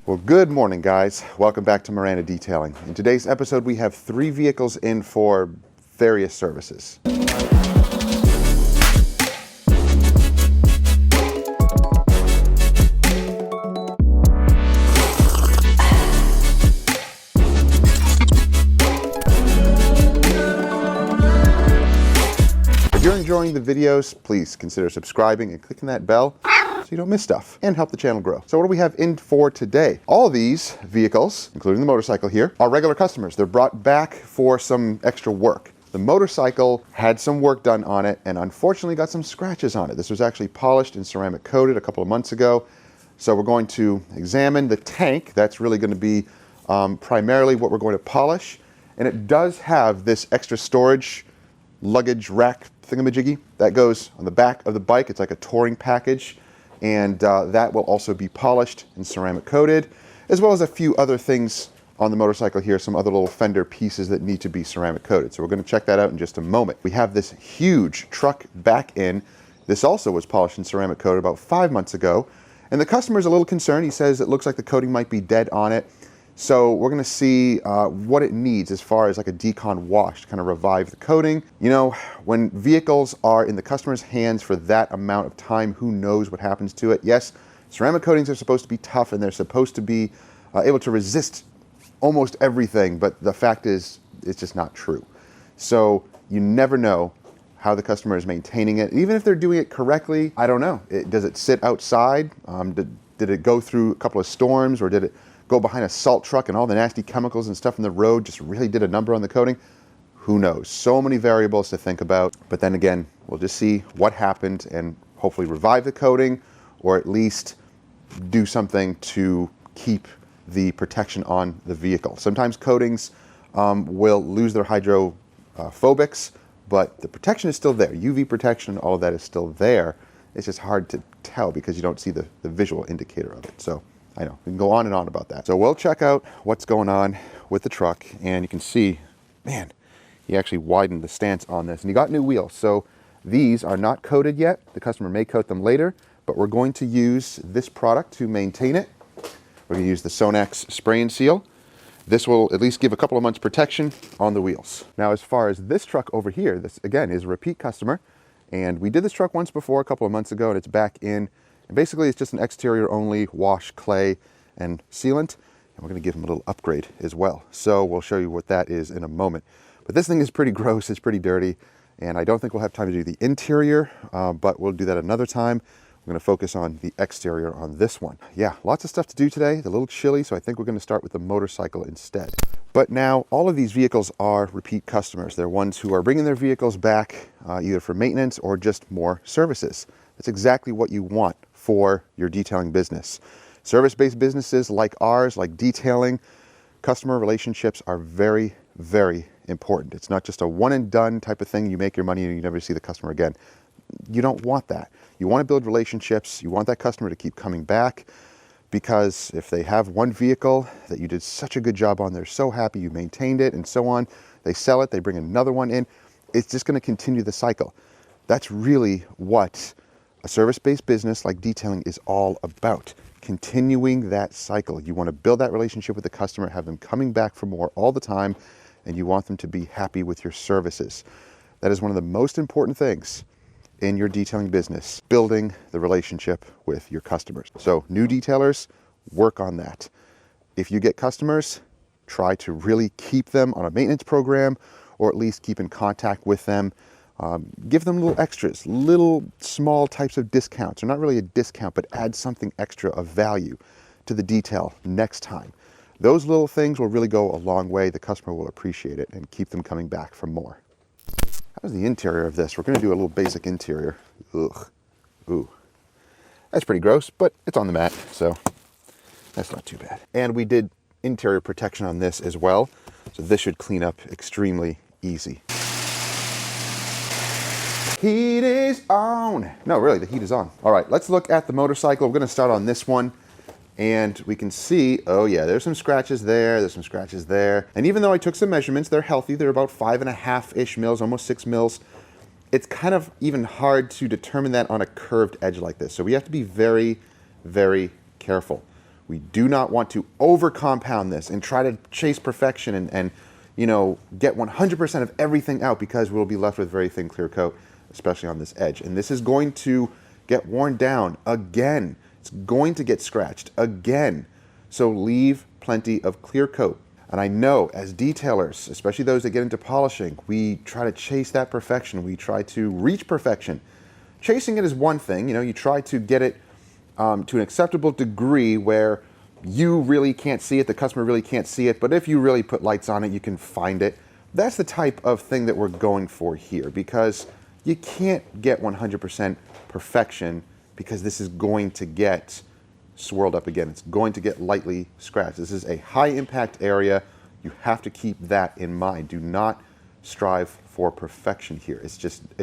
Well, good morning, guys. Welcome back to Miranda Detailing. In today's episode, we have 3 vehicles in for various services. If you're enjoying the videos, please consider subscribing and clicking that bell so you don't miss stuff and help the channel grow. So what do we have in for today? All of these vehicles, including the motorcycle here, are regular customers. They're brought back for some extra work. The motorcycle had some work done on it and unfortunately got some scratches on it. This was actually polished and ceramic coated a couple of months ago. So we're going to examine the tank. That's really going to be primarily what we're going to polish. And it does have this extra storage luggage rack thingamajiggy that goes on the back of the bike. It's like a touring package, and that will also be polished and ceramic coated, as well as a few other things on the motorcycle here, some other little fender pieces that need to be ceramic coated. So we're going to check that out in just a moment. We have this huge truck back in. This also was polished and ceramic coated about 5 months ago, and the customer's a little concerned. He says it looks like the coating might be dead on it. So we're going to see what it needs as far as like a decon wash to kind of revive the coating. You know, when vehicles are in the customer's hands for that amount of time, who knows what happens to it? Yes, ceramic coatings are supposed to be tough and they're supposed to be able to resist almost everything, but the fact is it's just not true. So you never know how the customer is maintaining it. Even if they're doing it correctly, I don't know. Does it sit outside? Did it go through a couple of storms, or did it go behind a salt truck and all the nasty chemicals and stuff in the road just really did a number on the coating? Who knows? So many variables to think about. But then again, we'll just see what happened and hopefully revive the coating, or at least do something to keep the protection on the vehicle. Sometimes coatings will lose their hydrophobics, but the protection is still there. UV protection, all of that is still there. It's just hard to tell because you don't see the visual indicator of it. So I know, we can go on and on about that. So we'll check out what's going on with the truck, and you can see, man, he actually widened the stance on this, and he got new wheels. So these are not coated yet. The customer may coat them later, but we're going to use this product to maintain it. We're going to use the Sonax spray and seal. This will at least give a couple of months protection on the wheels. Now, as far as this truck over here, this again is a repeat customer, and we did this truck once before a couple of months ago, and it's back in. And basically, it's just an exterior only wash, clay, and sealant. And we're going to give them a little upgrade as well. So we'll show you what that is in a moment. But this thing is pretty gross. It's pretty dirty. And I don't think we'll have time to do the interior, but we'll do that another time. We're going to focus on the exterior on this one. Yeah, lots of stuff to do today. It's a little chilly, so I think we're going to start with the motorcycle instead. But now, all of these vehicles are repeat customers. They're ones who are bringing their vehicles back either for maintenance or just more services. That's exactly what you want for your detailing business. Service-based businesses like ours, like detailing, customer relationships are very, very important. It's not just a one and done type of thing. You make your money and you never see the customer again. You don't want that. You want to build relationships. You want that customer to keep coming back, because if they have one vehicle that you did such a good job on, they're so happy you maintained it and so on, they sell it, they bring another one in, it's just going to continue the cycle. That's really what a service-based business like detailing is all about, continuing that cycle. You want to build that relationship with the customer, have them coming back for more all the time, and you want them to be happy with your services. That is one of the most important things in your detailing business, building the relationship with your customers. So new detailers, work on that. If you get customers, try to really keep them on a maintenance program, or at least keep in contact with them. Give them little extras, little small types of discounts, or not really a discount, but add something extra of value to the detail next time. Those little things will really go a long way. The customer will appreciate it and keep them coming back for more. How's the interior of this? We're going to do a little basic interior. Ugh. Ooh. That's pretty gross, but it's on the mat, so that's not too bad. And we did interior protection on this as well, so this should clean up extremely easy. Heat is on. No, really, the heat is on. All right, let's look at the motorcycle. We're going to start on this one. And we can see, oh yeah, there's some scratches there, there's some scratches there. And even though I took some measurements, they're healthy. They're about 5.5-ish mils, almost 6 mils. It's kind of even hard to determine that on a curved edge like this. So we have to be very, very careful We do not want to over compound this and try to chase perfection and you know, get 100% of everything out, because we'll be left with very thin clear coat, especially on this edge. And this is going to get worn down again. It's going to get scratched again. So leave plenty of clear coat. And I know as detailers, especially those that get into polishing, we try to chase that perfection. We try to reach perfection. Chasing it is one thing. You know, you try to get it to an acceptable degree where you really can't see it, the customer really can't see it, but if you really put lights on it, you can find it. That's the type of thing that we're going for here, because you can't get 100% perfection, because this is going to get swirled up again. It's going to get lightly scratched. This is a high impact area. You have to keep that in mind. Do not strive for perfection here. It's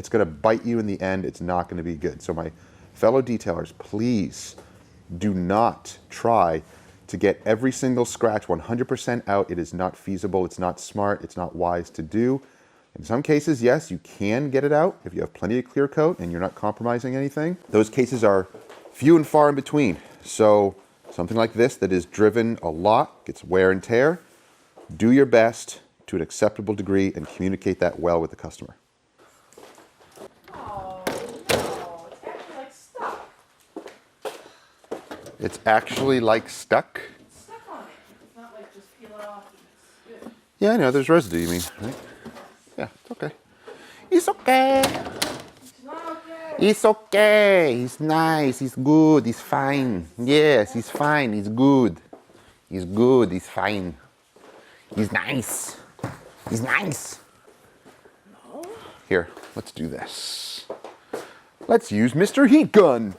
going to bite you in the end. It's not going to be good. So my fellow detailers, please do not try to get every single scratch 100% out. It is not feasible. It's not smart. It's not wise to do. In some cases, yes, you can get it out if you have plenty of clear coat and you're not compromising anything. Those cases are few and far in between. So something like this that is driven a lot, gets wear and tear, do your best to an acceptable degree and communicate that well with the customer. Oh, no, it's actually like stuck. It's actually like stuck? It's stuck on it. It's not like just peel it off and it's good. Yeah, I know, there's residue, you mean, right? Yeah, it's okay. It's okay. It's not okay. It's okay. He's nice. He's good. He's fine. Yes, he's fine. He's good. He's good. He's fine. He's nice. He's nice. No. Here, let's do this. Let's use Mr. Heat Gun.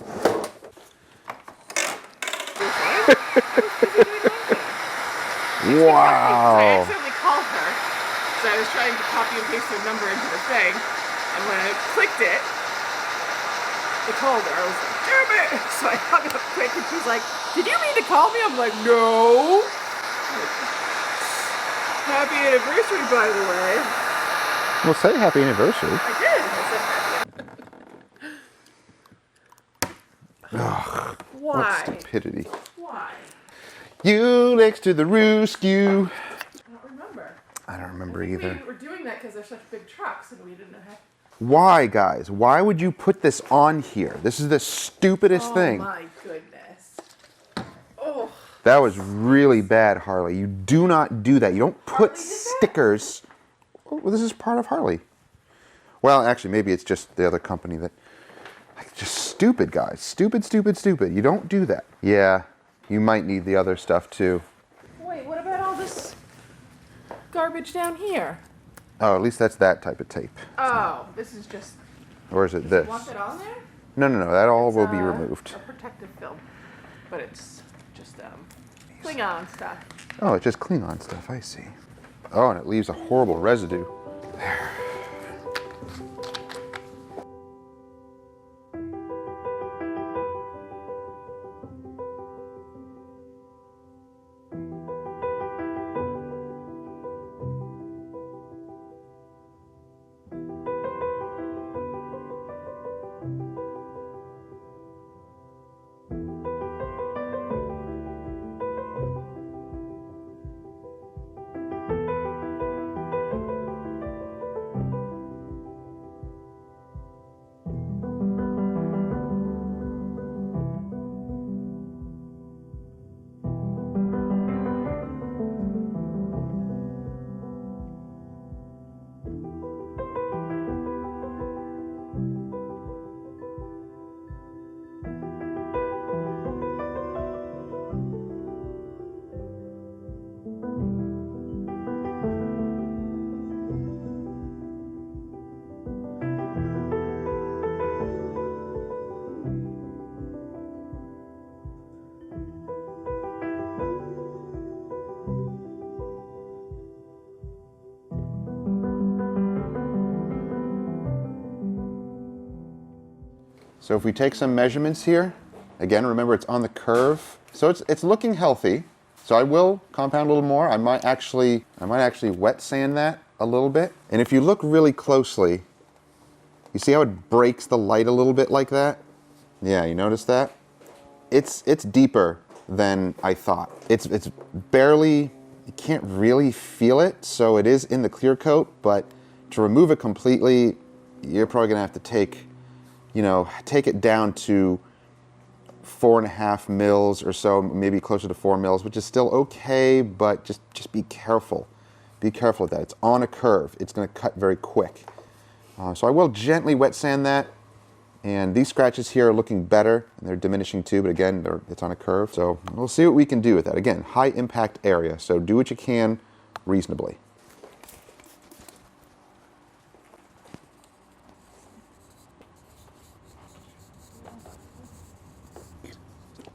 Wow. I accidentally called her, so I was trying to copy and paste her number into the thing, and when I clicked it, I called her. I was like, damn it! So I hung up quick, and she's like, did you mean to call me? I'm like, no. Happy anniversary, by the way. Well, say happy anniversary. I did. I said happy. Ugh, what Why? stupidity. Why? You next to the rooski. I don't remember. I don't remember I think either. we were doing that because they're such big trucks, and we didn't have. Why, guys? Why would you put this on here? This is the stupidest thing. Oh my goodness. Oh. That was really bad, Harley. You do not do that. You don't put Harley did that? stickers. Well, this is part of Harley. Well, actually, maybe it's just the other company that... Like, just stupid, guys. Stupid, stupid, stupid. You don't do that. Yeah, you might need the other stuff, too. Wait, what about all this garbage down here? Oh, at least that's that type of tape. Oh, this is just. Or is it You this? want that on there? No, no, no. That all It's, will be removed. A protective film, but it's just Klingon stuff. Oh, it's just Klingon stuff. I see. Oh, and it leaves a horrible residue. There. So if we take some measurements here, again, remember it's on the curve. So it's looking healthy. So I will compound a little more. I might actually wet sand that a little bit. And if you look really closely, you see how it breaks the light a little bit like that? Yeah, you notice that? It's deeper than I thought. It's barely, you can't really feel it, so it is in the clear coat, but to remove it completely, you're probably gonna have to take it down to 4.5 mils or so, maybe closer to 4 mils, which is still okay, but just be careful. Be careful with that. It's on a curve. It's gonna cut very quick. So I will gently wet sand that. And these scratches here are looking better, and they're diminishing too, but again, it's on a curve. So we'll see what we can do with that. Again, high impact area, so do what you can reasonably.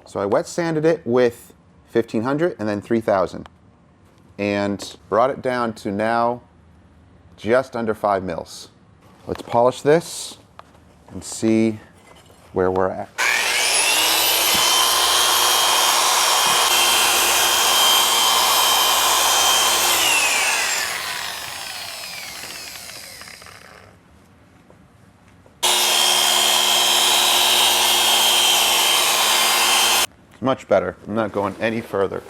So I wet sanded it with 1500 and then 3000 and brought it down to now just under 5 mils. Let's polish this and see where we're at. Much better. I'm not going any further.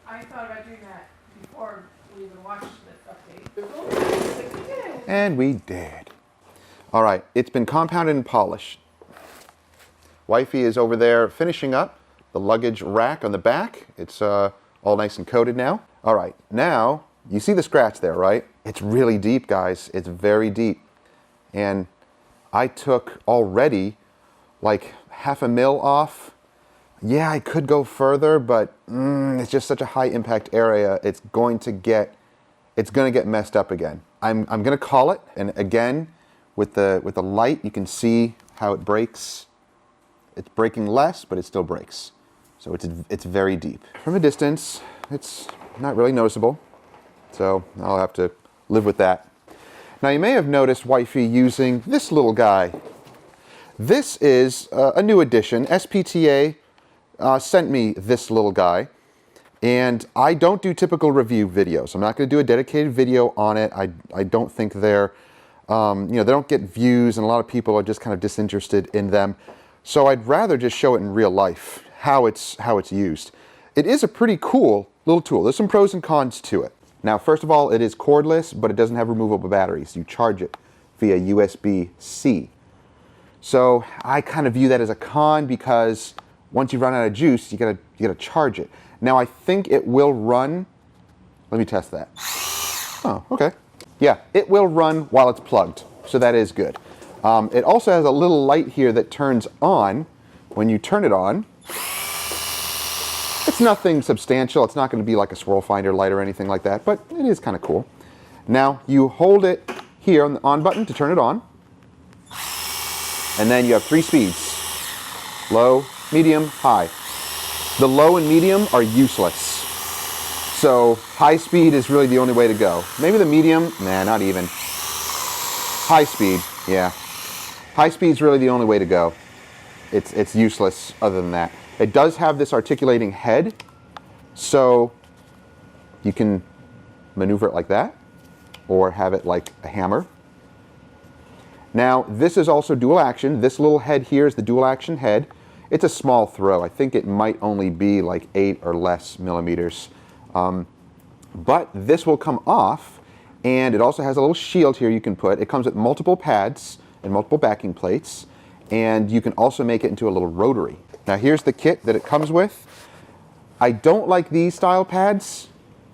I thought about doing that before we even watched this update. And we did. All right, it's been compounded and polished. Wifey is over there finishing up the luggage rack on the back. It's all nice and coated now. All right, now you see the scratch there, right? It's really deep, guys. It's very deep. And I took already like 0.5 mil off. Yeah, I could go further, but it's just such a high impact area. It's going to get messed up again. I'm going to call it. And again, with the light, you can see how it breaks. It's breaking less, but it still breaks. So it's very deep. From a distance, it's not really noticeable. So I'll have to live with that. Now you may have noticed Wifey using this little guy. This is a new addition. SPTA sent me this little guy, and I don't do typical review videos. I'm not going to do a dedicated video on it. I don't think they're, they don't get views, and a lot of people are just kind of disinterested in them. So I'd rather just show it in real life, how it's used. It is a pretty cool little tool. There's some pros and cons to it. Now, first of all, it is cordless, but it doesn't have removable batteries. You charge it via USB-C. So I kind of view that as a con because once you run out of juice, you gotta charge it. Now I think it will run. Let me test that. Oh, okay. Yeah, it will run while it's plugged, so that is good. It also has a little light here that turns on when you turn it on. It's nothing substantial. It's not going to be like a swirl finder light or anything like that, but it is kind of cool. Now you hold it here on the on button to turn it on, and then you have 3 speeds: low, medium, high. The low and medium are useless. So high speed is really the only way to go. Maybe the medium, nah, not even. High speed, yeah. High speed is really the only way to go. It's useless other than that. It does have this articulating head, so you can maneuver it like that, or have it like a hammer. Now, this is also dual action. This little head here is the dual action head. It's a small throw. I think it might only be like 8 or less millimeters. But this will come off, and it also has a little shield here you can put. It comes with multiple pads and multiple backing plates, and you can also make it into a little rotary. Now here's the kit that it comes with. I don't like these style pads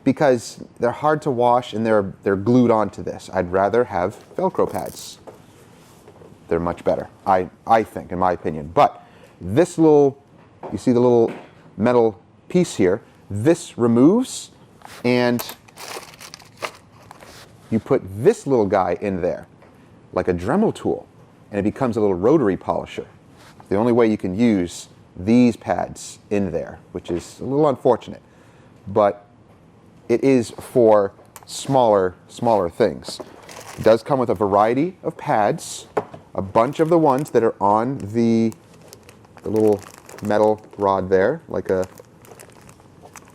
because they're hard to wash and they're glued onto this. I'd rather have Velcro pads. They're much better, I think, in my opinion. But this little, you see the little metal piece here, this removes, and you put this little guy in there, like a Dremel tool, and it becomes a little rotary polisher. The only way you can use these pads in there, which is a little unfortunate, but it is for smaller things. It does come with a variety of pads, a bunch of the ones that are on the little metal rod there, like a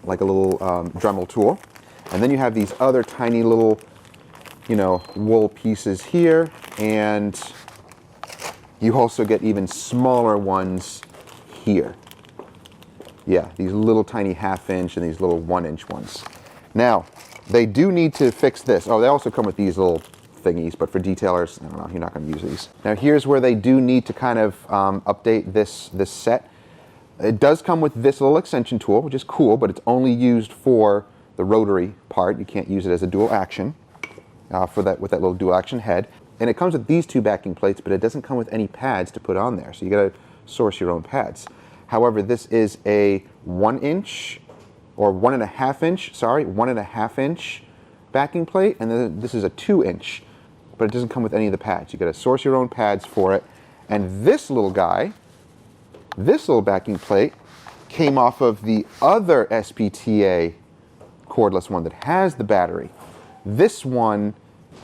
little Dremel tool, and then you have these other tiny little you know, wool pieces here, and you also get even smaller ones here. Yeah, these little tiny 1/2 inch and these little 1 inch ones. Now, they do need to fix this. Oh, they also come with these little thingies, but for detailers, I don't know, you're not going to use these. Now, here's where they do need to kind of update this set. It does come with this little extension tool, which is cool, but it's only used for the rotary part. You can't use it as a dual action with that little dual action head. And it comes with these 2 backing plates, but it doesn't come with any pads to put on there. So you got to source your own pads. However, this is a 1 inch or 1.5 inch, sorry, 1.5 inch backing plate, and then this is a 2 inch, but it doesn't come with any of the pads. You got to source your own pads for it. And this little guy, this little backing plate, came off of the other SPTA cordless one that has the battery. This one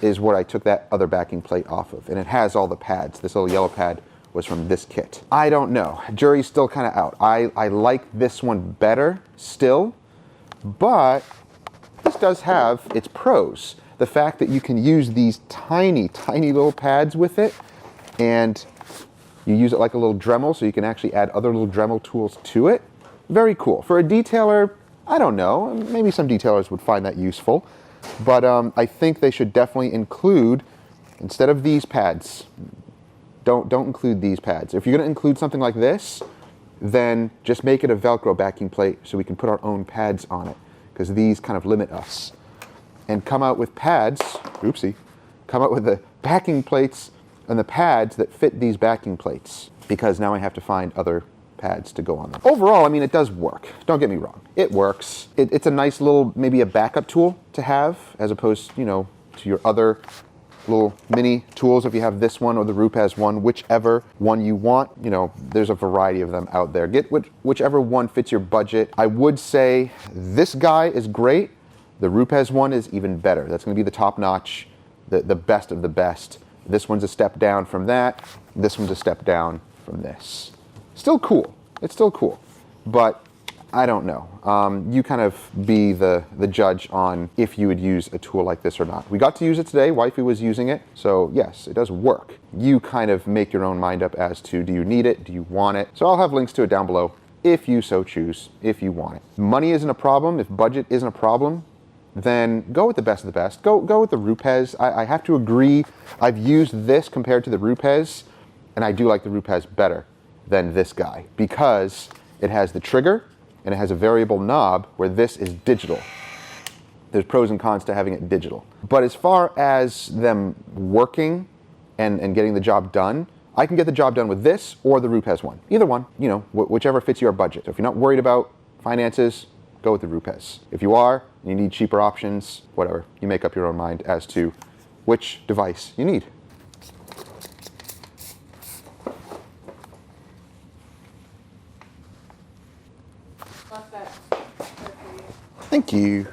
is what I took that other backing plate off of, and it has all the pads. This little yellow pad was from this kit. I don't know. Jury's still kind of out. I like this one better still, but this does have its pros. The fact that you can use these tiny, tiny little pads with it, and you use it like a little Dremel, so you can actually add other little Dremel tools to it. Very cool. For a detailer, I don't know. Maybe some detailers would find that useful, but I think they should definitely include, instead of these pads, don't include these pads. If you're going to include something like this, then just make it a Velcro backing plate so we can put our own pads on it, because these kind of limit us. And come out with pads, oopsie, come out with the backing plates and the pads that fit these backing plates, because now I have to find other pads to go on them. Overall, I mean, it does work. Don't get me wrong. It works. It's a nice little, maybe a backup tool to have, as opposed, you know, to your other little mini tools. If you have this one or the Rupes one, whichever one you want, you know, there's a variety of them out there. Get whichever one fits your budget. I would say this guy is great. The Rupes one is even better. That's going to be the top notch, the best of the best. This one's a step down from that. This one's a step down from this. Still cool. It's still cool. But I don't know. You kind of be the judge on if you would use a tool like this or not. We got to use it today. Wifey was using it. So yes, it does work. You kind of make your own mind up as to, do you need it? Do you want it? So I'll have links to it down below if you so choose, if you want it. Money isn't a problem. If budget isn't a problem, then go with the best of the best. Go with the Rupes. I have to agree. I've used this compared to the Rupes, and I do like the Rupes better than this guy, because it has the trigger and it has a variable knob, where this is digital. There's pros and cons to having it digital. But as far as them working and getting the job done, I can get the job done with this or the Rupes one. Either one, you know, whichever fits your budget. So if you're not worried about finances, go with the Rupes. If you are, and you need cheaper options, whatever, you make up your own mind as to which device you need. Left that. Thank you.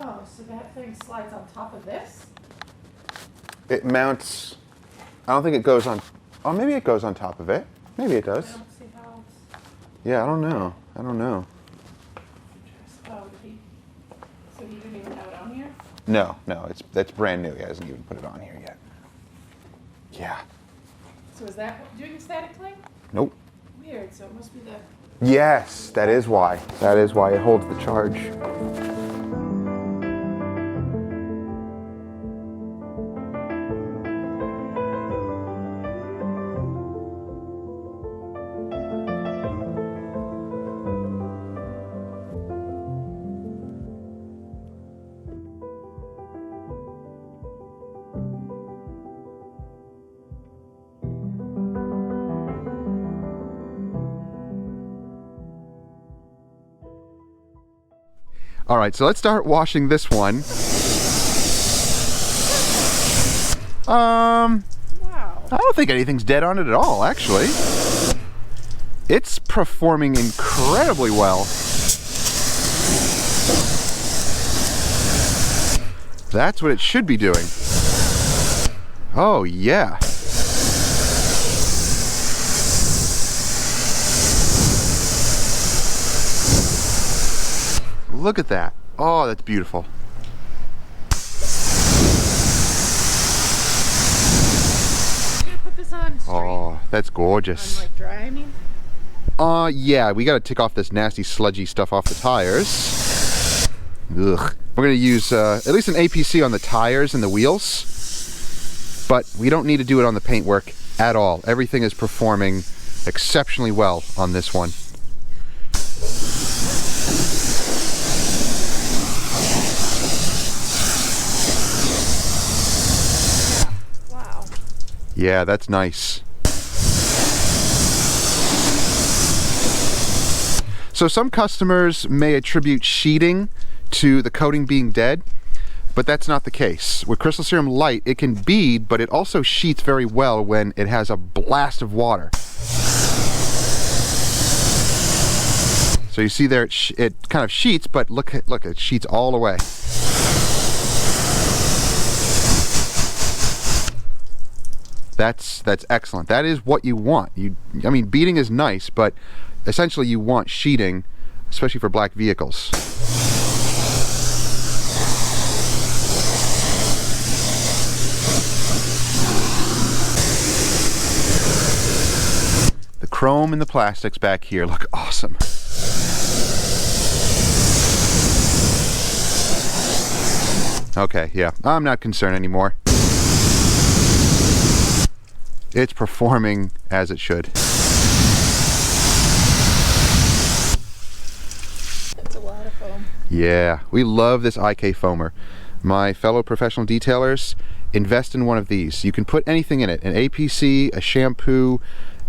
Oh, so that thing slides on top of this? It mounts, I don't think it goes on, oh, maybe it goes on top of it. Maybe it I does. don't see how it's... Yeah, I don't know. I don't know. Oh, so he didn't even have it on here? No, that's brand new. He hasn't even put it on here yet. Yeah. So is that doing the static cling? Nope. Weird, so it must be the... Yes, that is why. That is why it holds the charge. All right, so let's start washing this one. Wow. I don't think anything's dead on it at all, actually. It's performing incredibly well. That's what it should be doing. Oh, yeah. Look at that. Oh, that's beautiful. Put this on straight. Oh, that's gorgeous. On like dry, I mean? Yeah, we gotta take off this nasty sludgy stuff off the tires. Ugh. We're gonna use at least an APC on the tires and the wheels, but we don't need to do it on the paintwork at all. Everything is performing exceptionally well on this one. Wow. Yeah, that's nice. So some customers may attribute sheeting to the coating being dead, but that's not the case. With Crystal Serum Light, it can bead, but it also sheets very well when it has a blast of water. So you see there, it kind of sheets, but look, it sheets all the way. That's excellent. That is what you want. I mean, beading is nice, but essentially you want sheeting, especially for black vehicles. The chrome and the plastics back here look awesome. Okay, yeah, I'm not concerned anymore. It's performing as it should. That's a lot of foam. Yeah, we love this IK foamer. My fellow professional detailers, invest in one of these. You can put anything in it, an APC, a shampoo,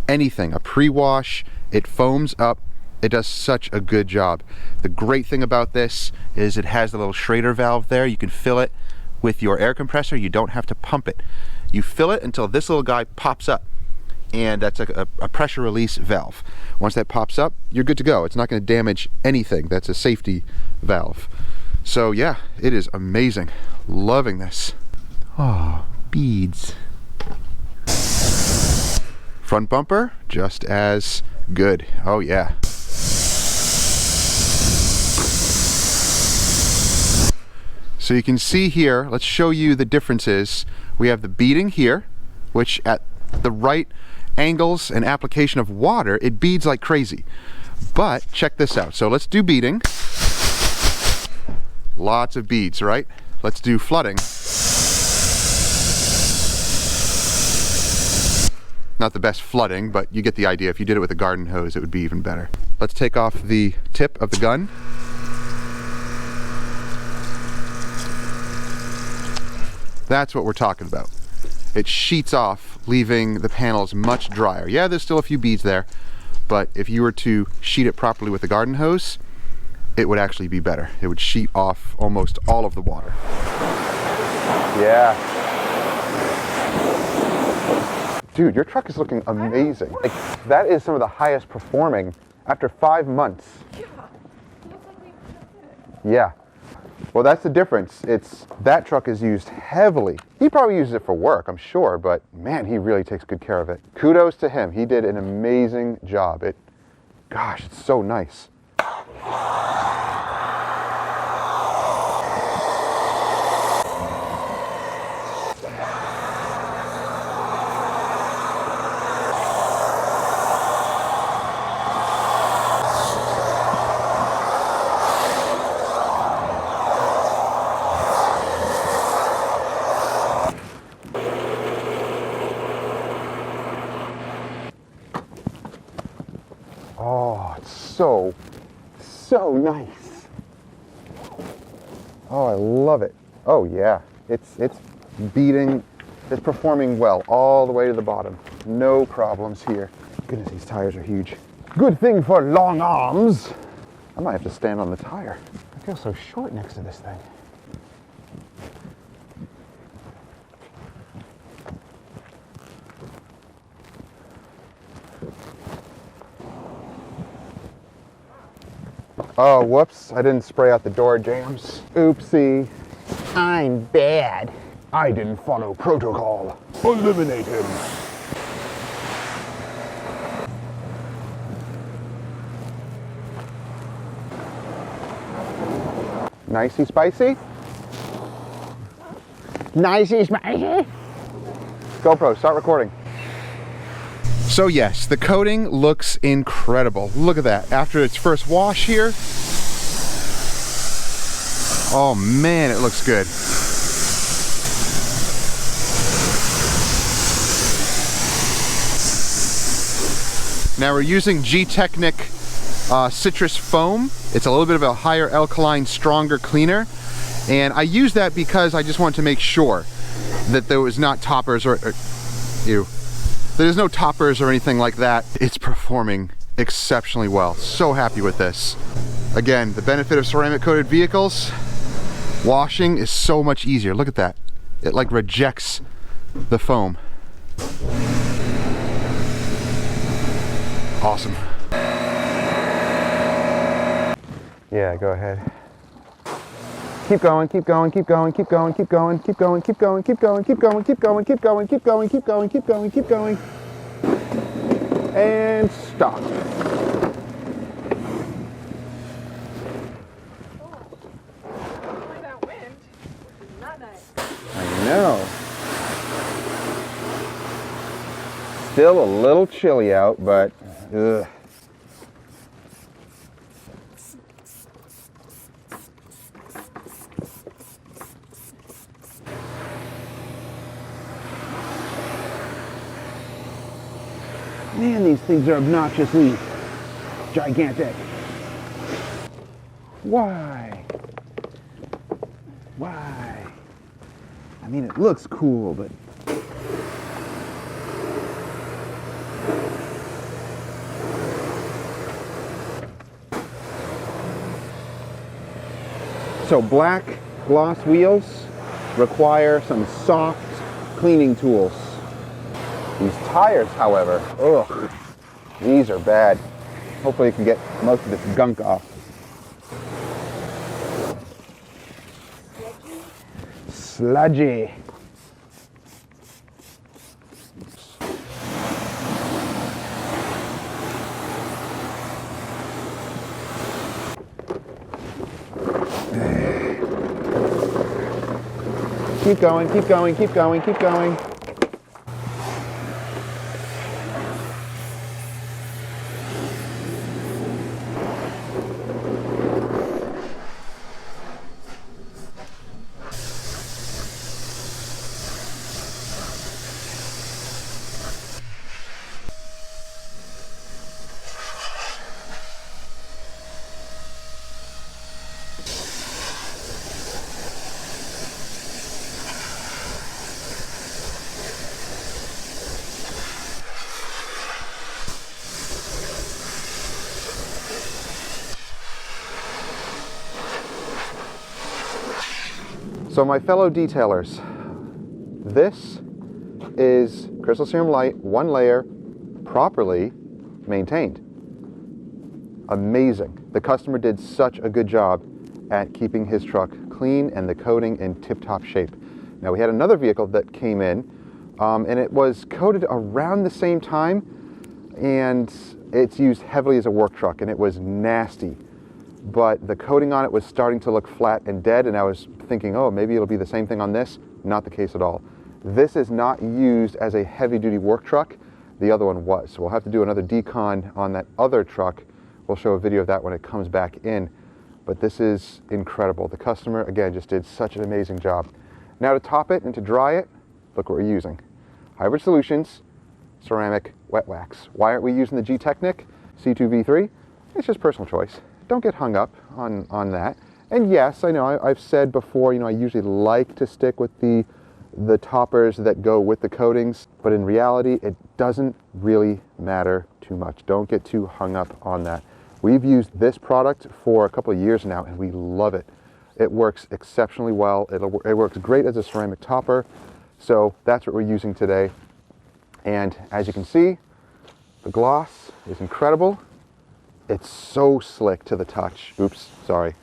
anything, a pre-wash. It foams up. It does such a good job. The great thing about this is it has the little Schrader valve there. You can fill it with your air compressor. You don't have to pump it. You fill it until this little guy pops up, and that's a pressure release valve. Once that pops up, you're good to go. It's not going to damage anything. That's a safety valve. So yeah, it is amazing. Loving this. Oh, beads. Front bumper, just as good. Oh yeah. So you can see here, let's show you the differences. We have the beading here, which at the right angles and application of water, it beads like crazy. But check this out. So let's do beading. Lots of beads, right? Let's do flooding. Not the best flooding, but you get the idea. If you did it with a garden hose, it would be even better. Let's take off the tip of the gun. That's what we're talking about. It sheets off, leaving the panels much drier. Yeah, there's still a few beads there, but if you were to sheet it properly with a garden hose, it would actually be better. It would sheet off almost all of the water. Yeah. Dude, your truck is looking amazing. Like, that is some of the highest performing after 5 months. Yeah. Looks like we perfected it. Yeah. Well, that's the difference. That truck is used heavily. He probably uses it for work, I'm sure, but man, he really takes good care of it. Kudos to him. He did an amazing job. Gosh, it's so nice. Oh, it's so nice. Oh, I love it. Oh yeah, it's beating, it's performing well all the way to the bottom. No problems here. Goodness, these tires are huge. Good thing for long arms. I might have to stand on the tire. I feel so short next to this thing. Oh, whoops, I didn't spray out the door jambs. Oopsie. I'm bad. I didn't follow protocol. Eliminate him. Nicey spicy. Nicey spicy. GoPro, start recording. So yes, the coating looks incredible. Look at that. After its first wash here. Oh man, it looks good. Now we're using G-Technic citrus foam. It's a little bit of a higher alkaline, stronger cleaner. And I use that because I just wanted to make sure that there was not toppers or there's no toppers or anything like that. It's performing exceptionally well. So happy with this. Again, the benefit of ceramic coated vehicles, washing is so much easier. Look at that. It like rejects the foam. Awesome. Yeah, go ahead. Keep going, keep going, keep going, keep going, keep going, keep going, keep going, keep going, keep going, keep going, keep going, keep going, keep going, keep going, keep going. And stop. That wind, which is not nice. I know. Still a little chilly out, but ugh. Man, these things are obnoxiously gigantic. Why? Why? I mean, it looks cool, but So black gloss wheels require some soft cleaning tools. These tires, however, ugh, these are bad. Hopefully you can get most of this gunk off. sludgy. Keep going, keep going, keep going, keep going. So my fellow detailers, this is Crystal Serum Light, one layer, properly maintained. Amazing. The customer did such a good job at keeping his truck clean and the coating in tip-top shape. Now we had another vehicle that came in and it was coated around the same time, and it's used heavily as a work truck, and it was nasty. But the coating on it was starting to look flat and dead, and I was thinking, oh, maybe it'll be the same thing on this. Not the case at all. This is not used as a heavy-duty work truck. The other one was. So we'll have to do another decon on that other truck. We'll show a video of that when it comes back in. But this is incredible. The customer, again, just did such an amazing job. Now to top it and to dry it, look what we're using. Hybrid Solutions ceramic wet wax. Why aren't we using the G-Technic C2V3? It's just personal choice. Don't get hung up on that. And yes, I know I've said before, I usually like to stick with the toppers that go with the coatings, but in reality, it doesn't really matter too much. Don't get too hung up on that. We've used this product for a couple of years now, and we love it. It works exceptionally well. It works great as a ceramic topper. So that's what we're using today. And as you can see, the gloss is incredible. It's so slick to the touch. Oops, sorry.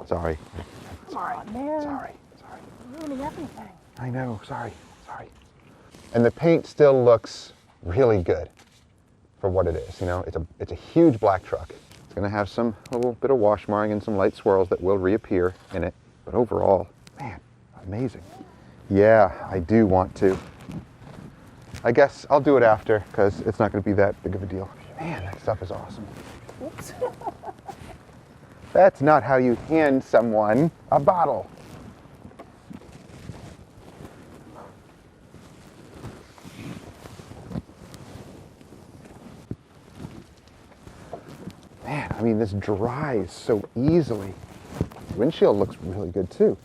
Sorry. Come on, man. Sorry. You're ruining everything. I know, sorry. And the paint still looks really good for what it is. You know, it's a huge black truck. It's gonna have some little bit of wash marring and some light swirls that will reappear in it. But overall, man, amazing. Yeah, I do want to. I guess I'll do it after because it's not gonna be that big of a deal. Man, that stuff is awesome. Oops. That's not how you hand someone a bottle. Man, I mean, this dries so easily. The windshield looks really good too.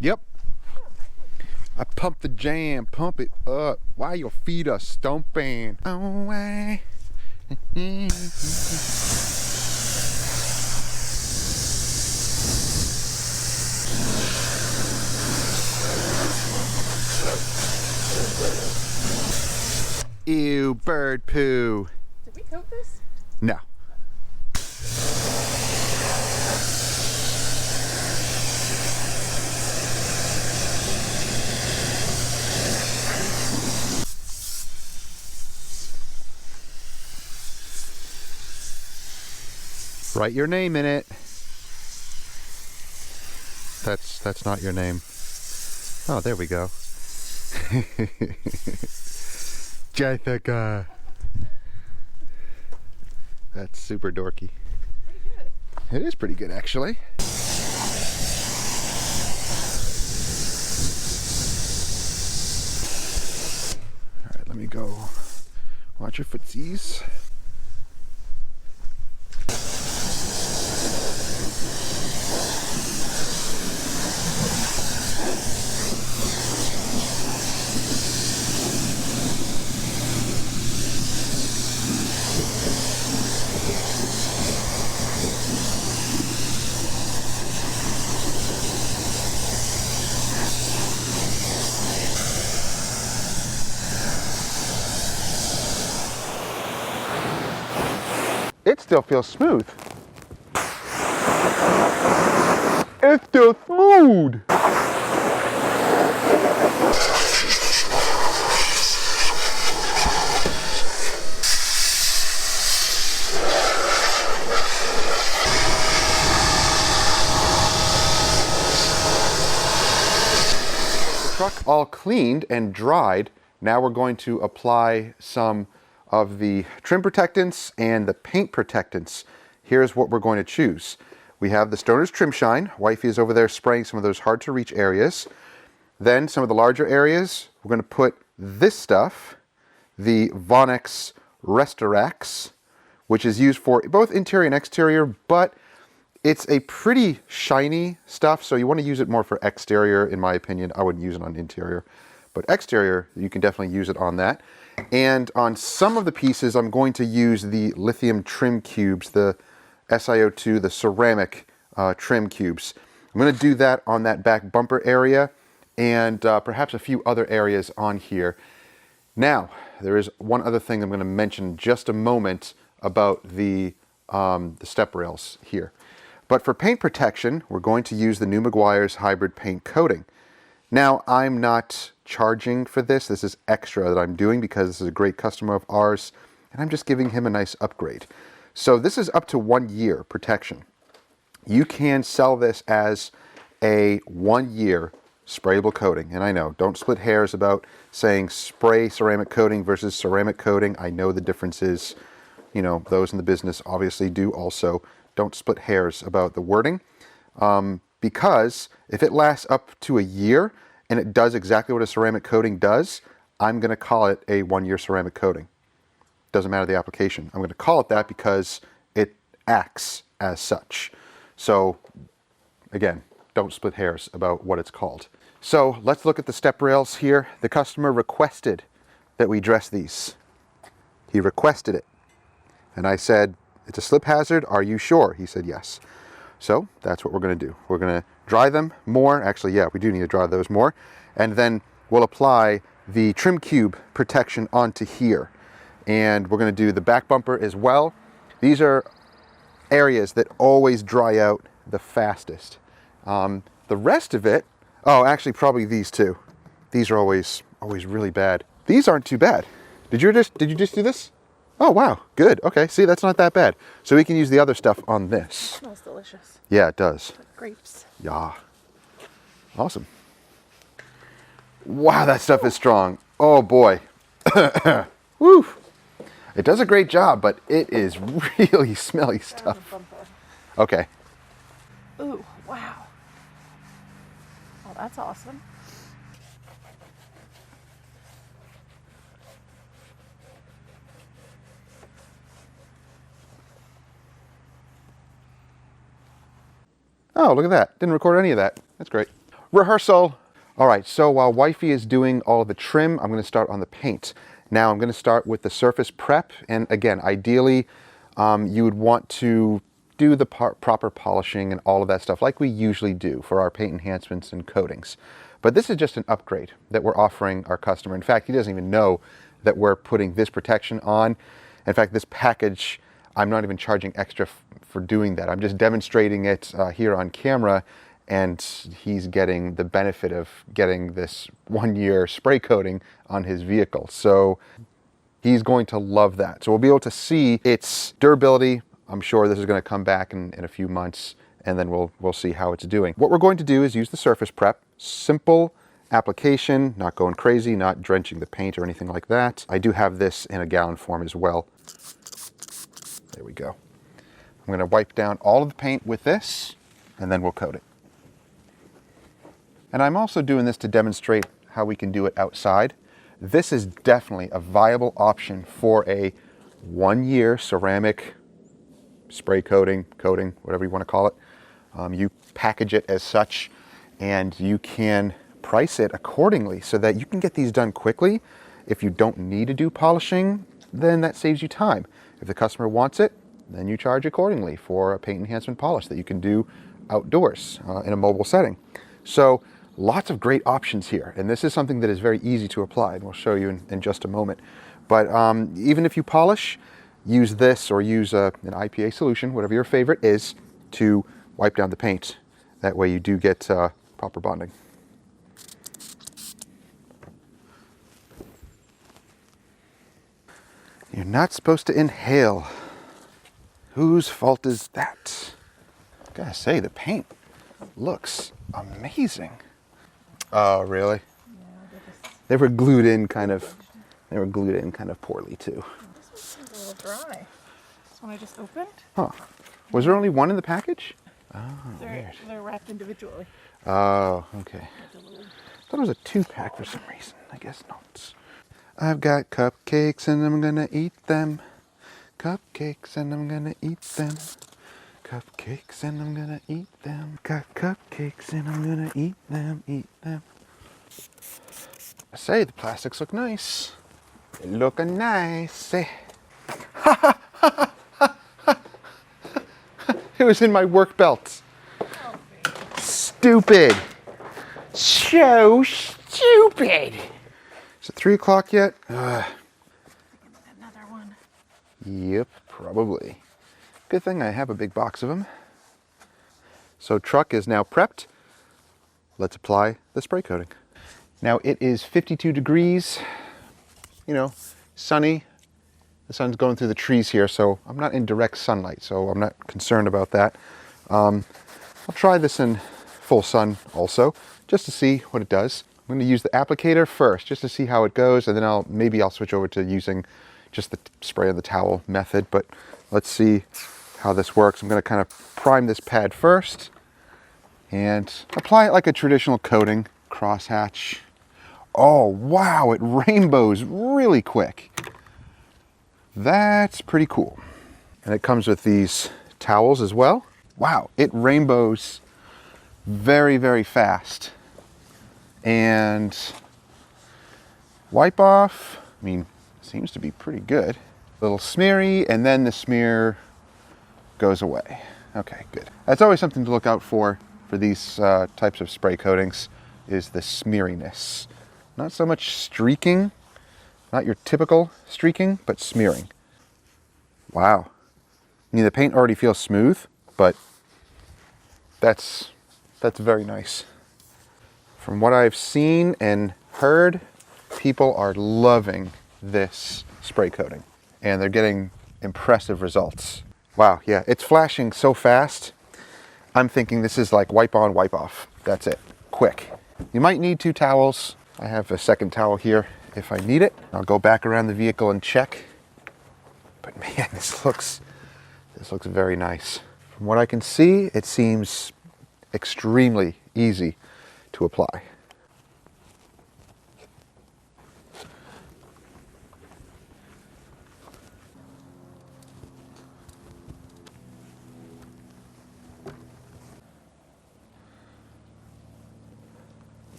Yep. I pump the jam, pump it up while your feet are stomping. Away. Ew, bird poo. Did we coat this? No. Write your name in it. That's not your name. Oh, there we go. Jessica. That's super dorky. Pretty good. It is pretty good, actually. All right, let me go. Watch your footsies. It still feels smooth. It's still smooth. Truck all cleaned and dried. Now we're going to apply some of the trim protectants and the paint protectants. Here's what we're going to choose. We have the Stoner's Trim Shine. Wifey is over there spraying some of those hard to reach areas. Then some of the larger areas, we're going to put this stuff, the Vonnex Restorex, which is used for both interior and exterior, but it's a pretty shiny stuff, so you want to use it more for exterior, in my opinion. I wouldn't use it on interior, but exterior, you can definitely use it on that. And on some of the pieces, I'm going to use the lithium trim cubes, the SiO2, the ceramic trim cubes. I'm going to do that on that back bumper area and perhaps a few other areas on here. Now, there is one other thing I'm going to mention in just a moment about the step rails here. But for paint protection, we're going to use the new Meguiar's hybrid paint coating. Now, I'm not charging for this. This is extra that I'm doing because this is a great customer of ours, and I'm just giving him a nice upgrade. So this is up to 1 year protection. You can sell this as a 1 year sprayable coating. And I know, don't split hairs about saying spray ceramic coating versus ceramic coating. I know the differences. You know, those in the business obviously do also. Don't split hairs about the wording. because if it lasts up to a year and it does exactly what a ceramic coating does, I'm going to call it a 1-year ceramic coating. Doesn't matter the application. I'm going to call it that because it acts as such. So again, don't split hairs about what it's called. So let's look at the step rails here. The customer requested that we dress these. He requested it. And I said, it's a slip hazard, are you sure? He said yes. So that's what we're going to do. We're going to dry them more. Actually, yeah, we do need to dry those more. And then we'll apply the trim cube protection onto here. And we're going to do the back bumper as well. These are areas that always dry out the fastest. The rest of it, oh, actually probably these two. These are always really bad. These aren't too bad. Did you just do this? Oh, wow, good. Okay, see, that's not that bad. So we can use the other stuff on this. It smells delicious. Yeah, it does. Like grapes. Yeah. Awesome. Wow, that stuff is strong. Oh boy. Woo. It does a great job, but it is really smelly stuff. Okay. Ooh, wow. Oh, that's awesome. Oh, look at that. Didn't record any of that. That's great. Rehearsal. All right, so while wifey is doing all the trim, I'm going to start on the paint. Now I'm going to start with the surface prep. And again, ideally, you would want to do the proper polishing and all of that stuff like we usually do for our paint enhancements and coatings. But this is just an upgrade that we're offering our customer. In fact, he doesn't even know that we're putting this protection on. In fact, this package, I'm not even charging extra for doing that. I'm just demonstrating it here on camera, and he's getting the benefit of getting this 1-year spray coating on his vehicle. So he's going to love that. So we'll be able to see its durability. I'm sure this is going to come back in a few months, and then we'll see how it's doing. What we're going to do is use the surface prep. Simple application, not going crazy, not drenching the paint or anything like that. I do have this in a gallon form as well. There we go. I'm going to wipe down all of the paint with this, and then we'll coat it. And I'm also doing this to demonstrate how we can do it outside. This is definitely a viable option for a 1-year ceramic spray coating, whatever you want to call it. You package it as such, and you can price it accordingly so that you can get these done quickly. If you don't need to do polishing, then that saves you time. If the customer wants it, then you charge accordingly for a paint enhancement polish that you can do outdoors in a mobile setting. So lots of great options here, and this is something that is very easy to apply, and we'll show you in just a moment. But even if you polish, use this or use an IPA solution, whatever your favorite is, to wipe down the paint. That way you do get proper bonding. You're not supposed to inhale. Whose fault is that? I gotta say, the paint looks amazing. Oh, really? Yeah, They were glued in kind of poorly too. this one's a little dry. This one I just opened. Huh. Was there only one in the package? Oh, weird. They're wrapped individually. Oh, okay. I thought it was a 2-pack for some reason. I guess not. I've got cupcakes and I'm gonna eat them. Cupcakes and I'm gonna eat them. Cupcakes and I'm gonna eat them. Got cupcakes and I'm gonna eat them, I say, the plastics look nice. They look nice. It was in my work belt. Stupid. So stupid. Is it 3 o'clock yet? Another one. Yep, probably. Good thing I have a big box of them. So truck is now prepped. Let's apply the spray coating. Now it is 52 degrees, you know, sunny. The sun's going through the trees here, so I'm not in direct sunlight, so I'm not concerned about that. I'll try this in full sun also, just to see what it does. I'm going to use the applicator first, just to see how it goes, and then maybe I'll switch over to using just the spray on the towel method, but let's see how this works. I'm going to kind of prime this pad first. and apply it like a traditional coating, crosshatch. Oh, wow, it rainbows really quick. That's pretty cool. And it comes with these towels as well. Wow, it rainbows very, very fast. And wipe off, I mean, seems to be pretty good. A little smeary, and then the smear goes away. Okay, good. That's always something to look out for these types of spray coatings, is the smeariness. Not so much streaking, not your typical streaking, but smearing. Wow. I mean, the paint already feels smooth, but that's very nice. From what I've seen and heard, people are loving this spray coating, and they're getting impressive results. Wow, yeah, it's flashing so fast. I'm thinking this is like wipe on, wipe off. That's it, quick. You might need 2 towels. I have a second towel here if I need it. I'll go back around the vehicle and check. But man, this looks very nice. From what I can see, it seems extremely easy to apply.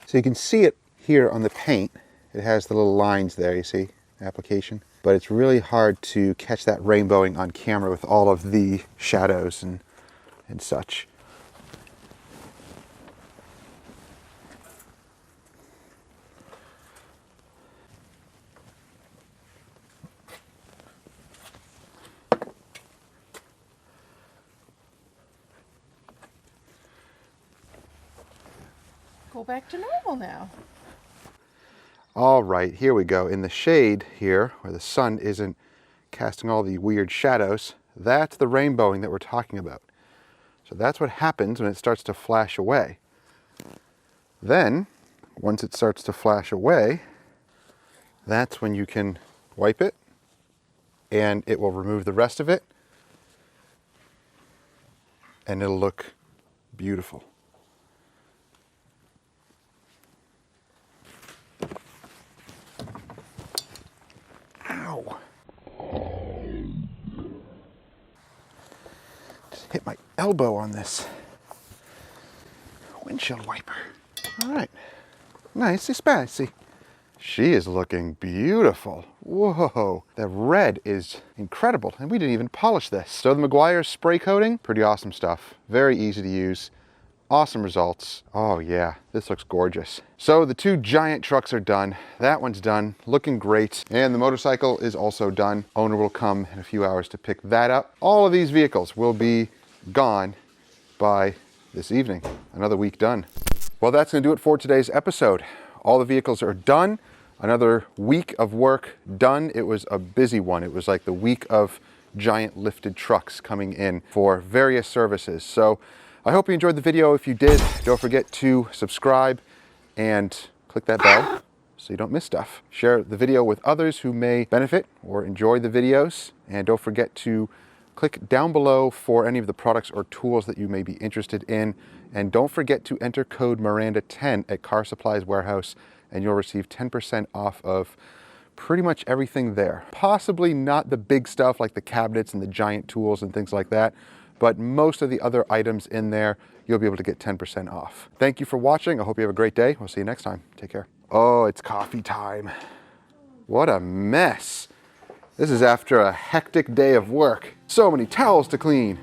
So you can see it here on the paint. It has the little lines there, you see, application. But it's really hard to catch that rainbowing on camera with all of the shadows and such. Go back to normal now. All right, here we go. In the shade here, where the sun isn't casting all the weird shadows, that's the rainbowing that we're talking about. So that's what happens when it starts to flash away. Then, once it starts to flash away, that's when you can wipe it, and it will remove the rest of it, and it'll look beautiful. Ow. Just hit my elbow on this windshield wiper. All right, nicey spicy. She is looking beautiful. Whoa, the red is incredible, and we didn't even polish this. So the Meguiar's spray coating, pretty awesome stuff. Very easy to use. Awesome results. Oh yeah, this looks gorgeous. So the 2 giant trucks are done. That one's done, looking great. And the motorcycle is also done. Owner will come in a few hours to pick that up. All of these vehicles will be gone by this evening. Another week done. Well, that's gonna do it for today's episode. All the vehicles are done. Another week of work done. It was a busy one. It was like the week of giant lifted trucks coming in for various services. So I hope you enjoyed the video. If you did, don't forget to subscribe and click that bell so you don't miss stuff. Share the video with others who may benefit or enjoy the videos. And don't forget to click down below for any of the products or tools that you may be interested in. And don't forget to enter code Miranda10 at Car Supplies Warehouse, and you'll receive 10% off of pretty much everything there. Possibly not the big stuff like the cabinets and the giant tools and things like that, but most of the other items in there, you'll be able to get 10% off. Thank you for watching. I hope you have a great day. We'll see you next time. Take care. Oh, it's coffee time. What a mess. This is after a hectic day of work. So many towels to clean.